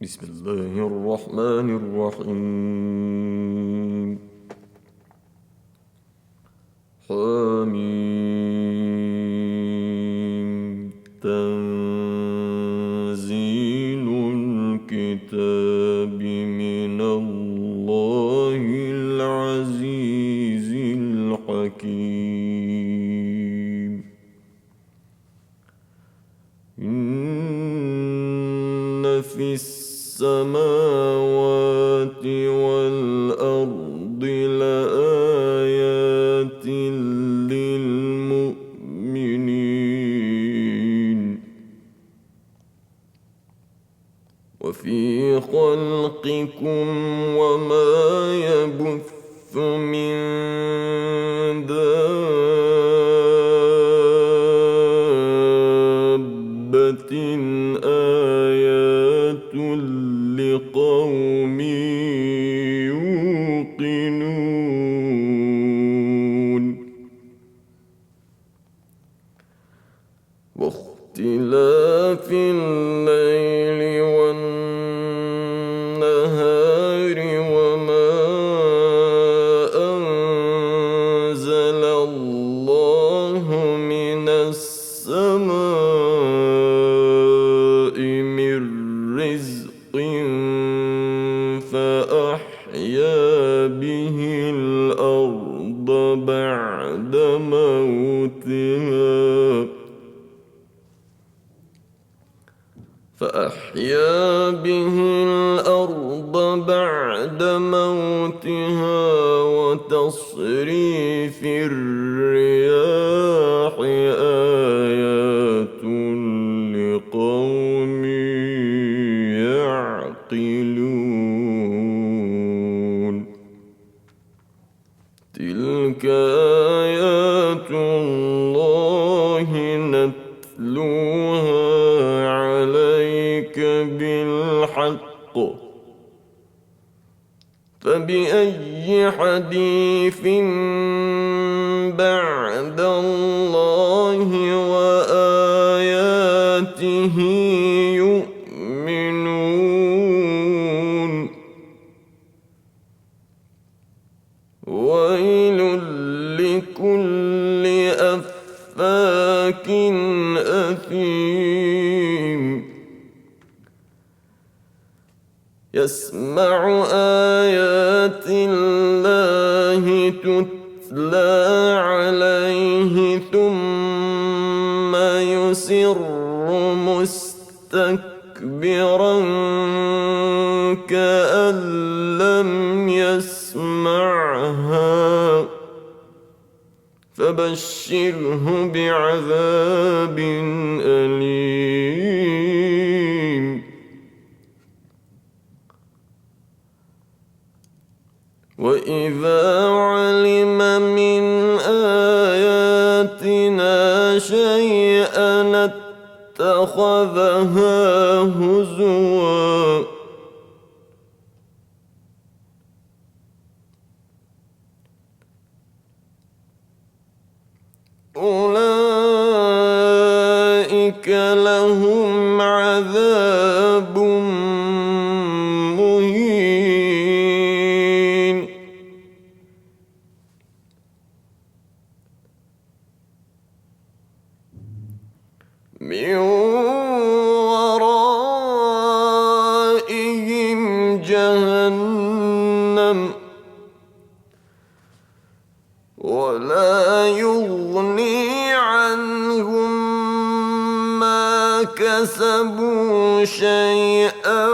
بسم الله الرحمن الرحيم. حميم. تنزيل الكتاب من الله العزيز الحكيم. إن في السماوات والأرض لآيات للمؤمنين وفي خلقكم وما يبث من دابة آيات لقوم يوقنون. واختلاف الليل والنهار وما أنزل الله من السماء من رزق فأحيا به الأرض بعد موتها وتصريف الرياح آيات لقوم يعقلون. تلك آيات الله نتلوها عليك بالحق فبأي حديث بعد الله وآياته يؤمنون. ويل لكل أفاك أثيم يسمع آيات الله تتلى عليه ثم يصر مستكبرا كأن لم يسمعها فبشره بعذاب أليم. وإذا علم من آياتنا شيئا اتخذها هزوا أولئك لهم عذاب مهين. من ورائهم جهنم ولا يغني عنهم ما كسبوا شيئا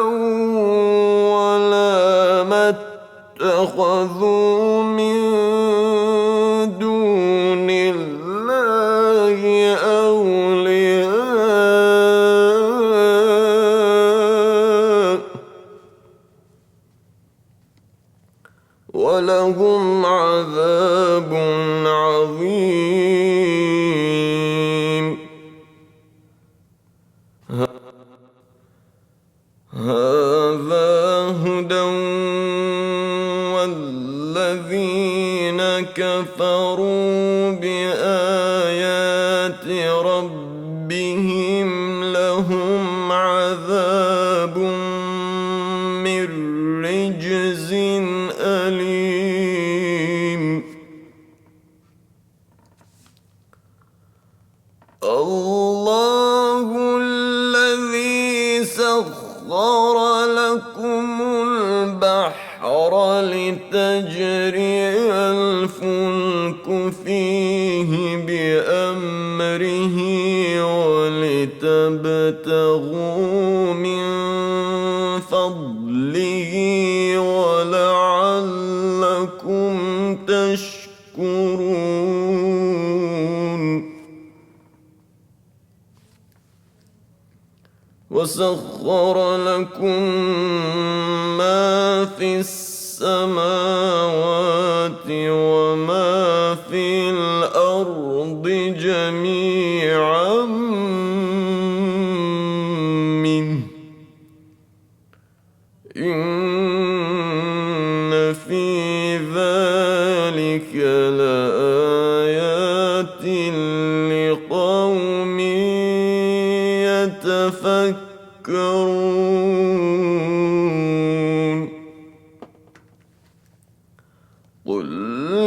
ولا ما اتخذوا من دون الله أولياء ولهم عذاب عظيم. هذا هدى والذين كفروا بآيات ربهم لهم عذاب سخر لكم البحر لتجري الفلك فيه بأمره ولتبتغوا من فضله ولعلكم تشكرون وسخر لكم ما في السماوات وما في الأرض جميعا منه إن في ذلك لآيات لقوم يتفكرون قل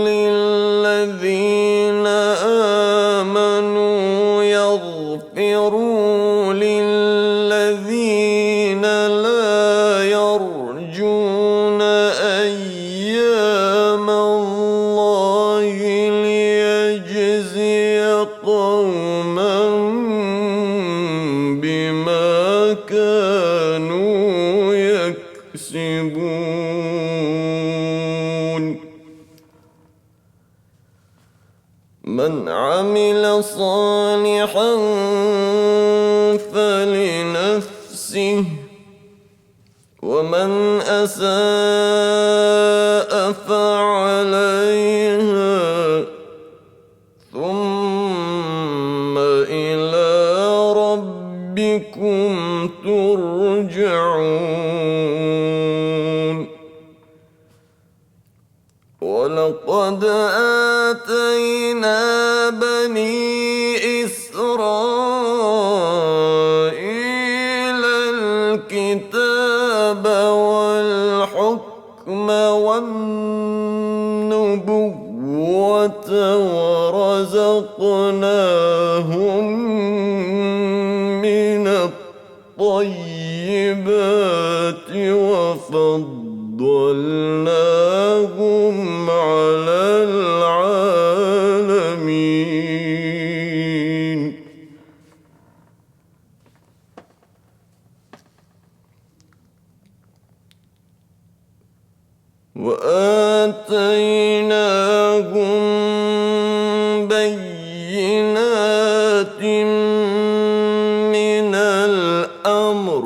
للذين آمنوا يغفروا للذين لا يرجون أيام الله ليجزي قوما بما كانوا يكسبون من عمل صالحا فلنفسه ومن أساء فعليها ثم إلى ربكم ترجعون ولقد آتينا بني إسرائيل الكتاب والحكم والنبوة ورزقناهم من الطيبات وفضلناهم على العالمين وآتيناهم بينات من الأمر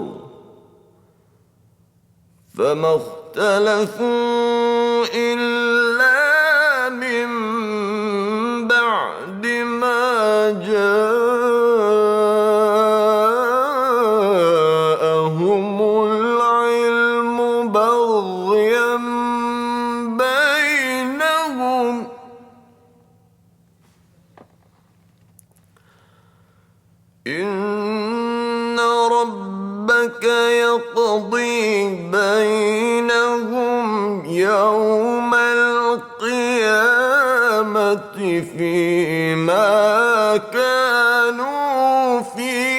فما اختلفوا إلا من بعد ما جاءهم العلم بغيا بينهم إن ربك يقضي بينهم يوم القيامة فيما كانوا فيه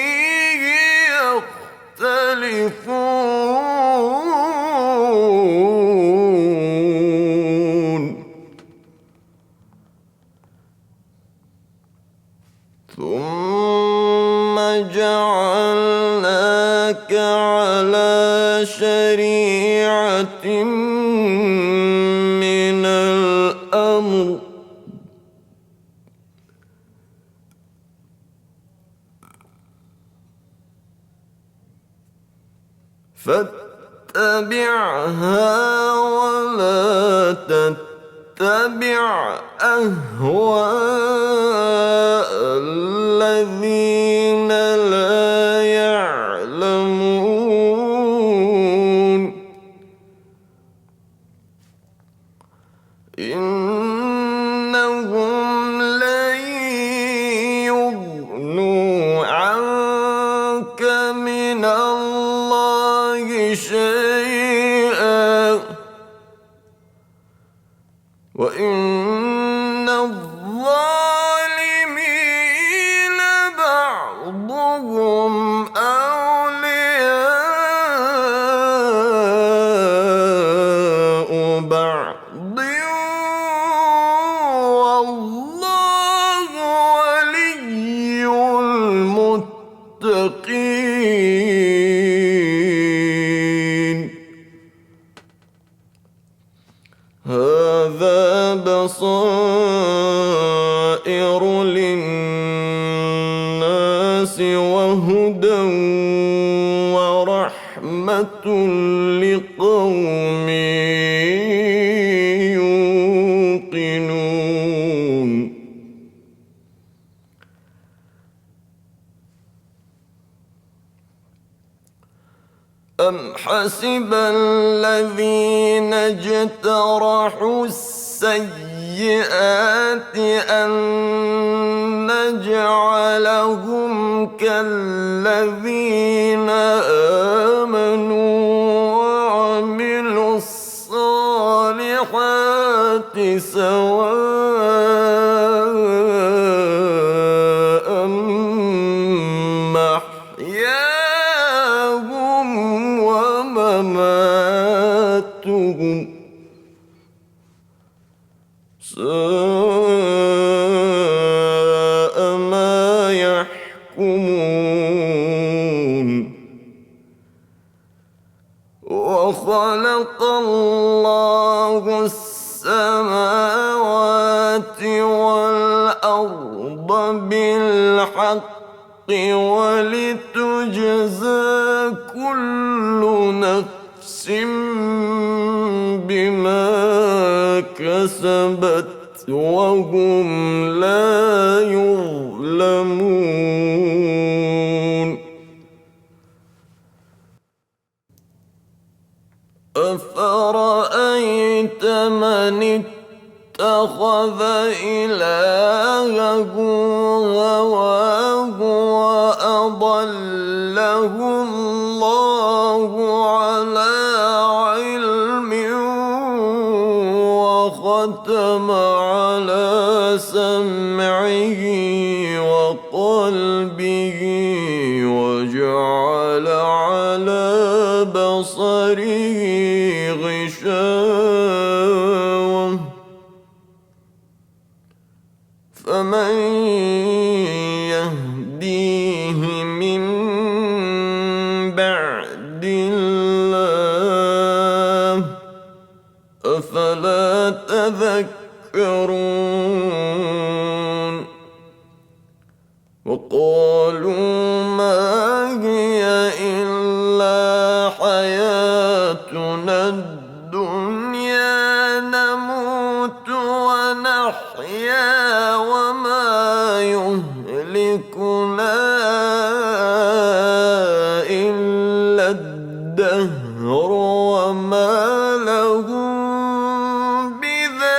يختلفون ثم جعلناك على شريعة من الأمر فاتبعها ولا تتبع أهواء الذين لا يعلمون إنهم لن يغنوا عنك من الله شيئا وإن الظالمين بعضهم أولياء رحمة لقوم يوقنون أم حسب الذين اجترحوا السيئات أن نجعلهم كالذين آمنوا وعملوا الصالحات سواء محياهم ومماتهم ساء ما يحكمون وخلق الله السماوات والأرض بالحق ولتجزى كل نفس بما كسبت وهم لا يظلمون أفرأيت من اتخذ إلهه هواه وأضله الله على علم وختم على سمعه وقلبه وجعل على بصره غشاوة فمن يهديه من بعد الله أفلا تذكرون وقالوا ما هي إلا حياتنا الدنيا نموت ونحيا وما يهلكنا إلا الدهر وما لهم بذلك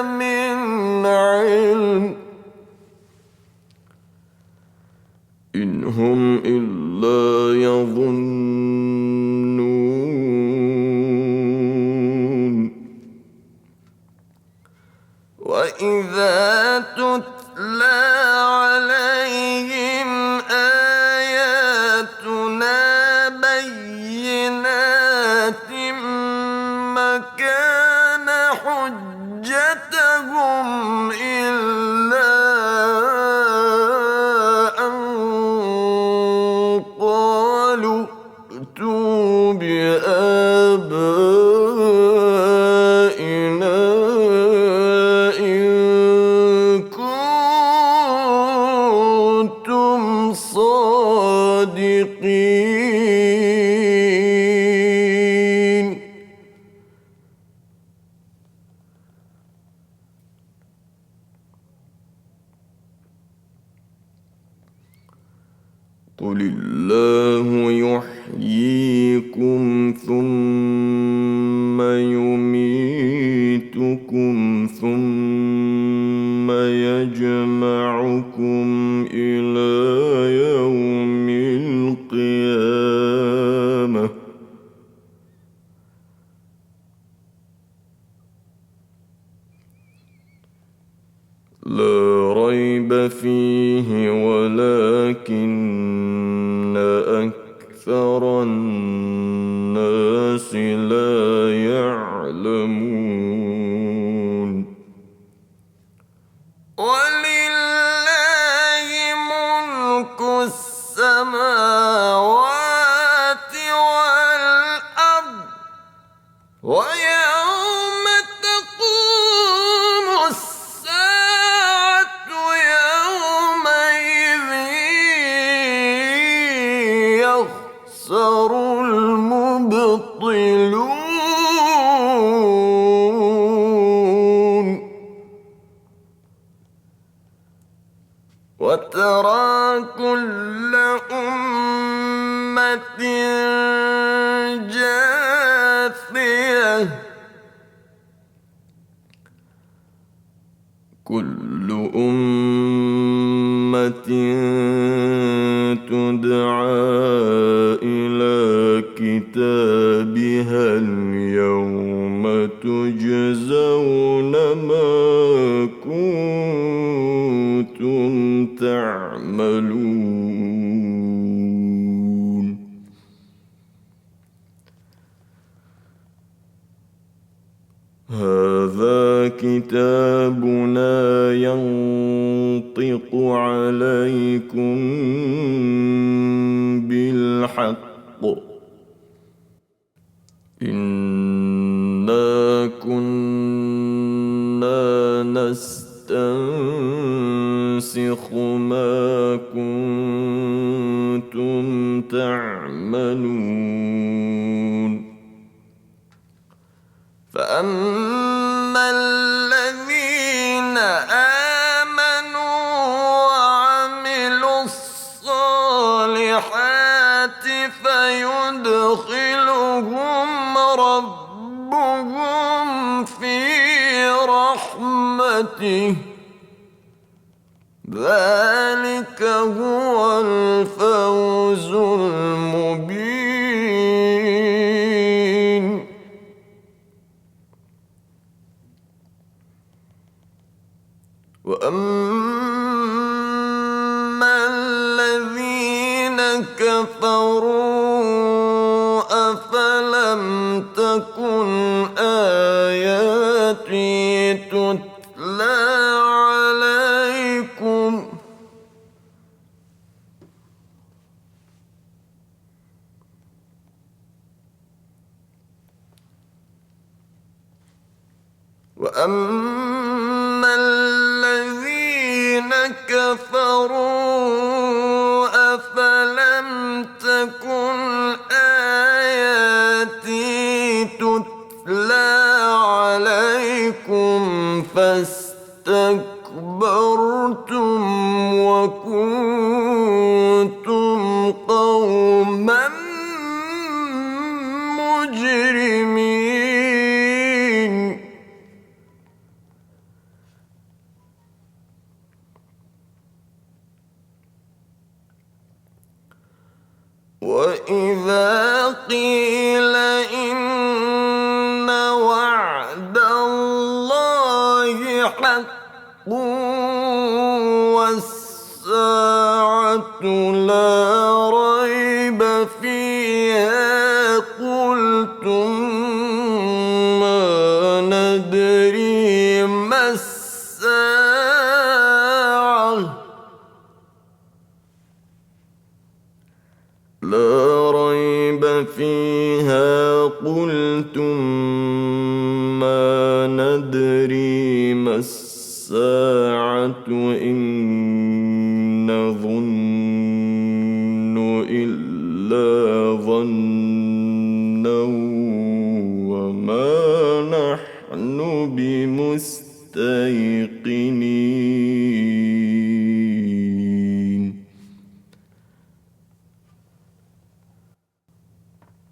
من علم إن هم إلا يظنون وإذا تتلى عليهم آياتنا بينات ما كان حجتهم إلا أن قالوا ائتوا بآبائنا إن كنتم صادقين قل الله يحييكم ثم يميتكم ثم يجمعكم إلى يوم القيامة لا ريب فيه ولكن أكثر الناس لا يعلمون ولله ملك السماوات والأرض ويوم تقوم الساعة يومئذ يخسر يتخسر المبطلون وترى كل أمة جاثية كل أمة تدعى إلى كتابها اليوم تجزون ما كنتم تعملون هذا كتابنا ينطق عليكم بالحق إنا كنا نستنسخ ما كنتم تعملون فأما الذين آمنوا وعملوا الصالحات فيدخلهم ربهم في رحمته ذلك هو الفوز المبين وأما الذين كفروا أفلم تكن آياتي تتلى عليكم وأما الذين كفروا أفلم تكن آياتي تتلى عليكم فاستكبرتم وكنتم قوما مجرمين وإذا قيل إن وعد الله حق والساعة لا ريب فيها قلتم ما ندري ما الساعة لا ريب فيها قلتم ما ندري ما الساعة إن نظن إلا ظنا وما نحن بمستيقنين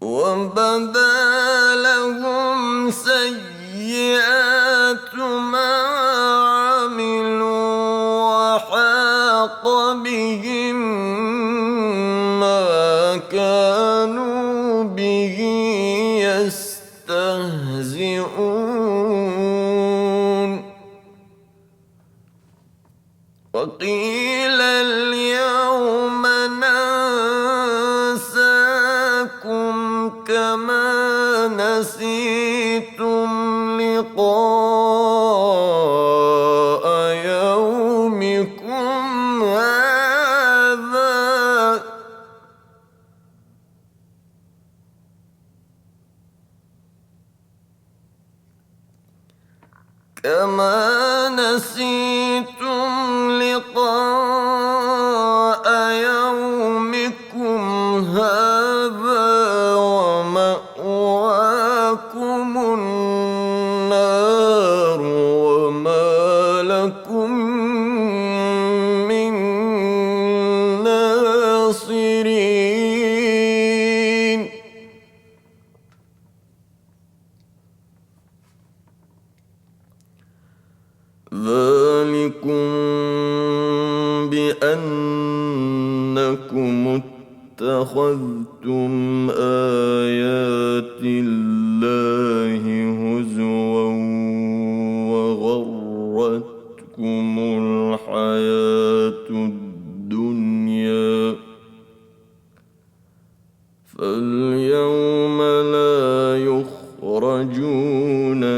وبدا لهم سيئات ما عملوا وحاق بهم ما كانوا به يستهزئون وقيل اليوم ننساكم كما نسيتم لقاء يومكم هذا كما نسيتم لقاء يومكم هذا أَتَّخَذْتُمْ آيَاتِ اللَّهِ هُزُوًا وَغَرَّتْكُمُ الْحَيَاةُ الدُّنْيَا فَالْيَوْمَ لَا يُخْرَجُونَ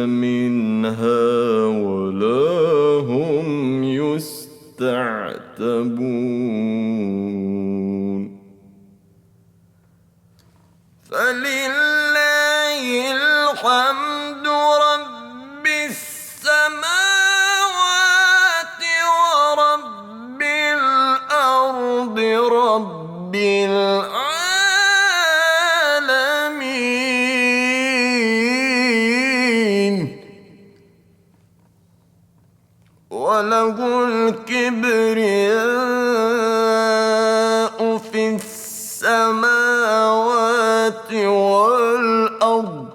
مِنْهَا وَلَا هُمْ يُسْتَعْتَبُونَ فَلِلَّهِ الْحَمْدُ رَبِّ السَّمَاوَاتِ وَرَبِّ الْأَرْضِ رَبِّ الْعَالَمِينَ وَلَهُ الْكِبْرِيَاءُ فِي السَّمَاوَاتِ وَالْأَرْضِ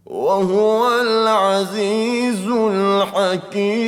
وَهُوَ الْعَزِيزُ الْحَكِيمُ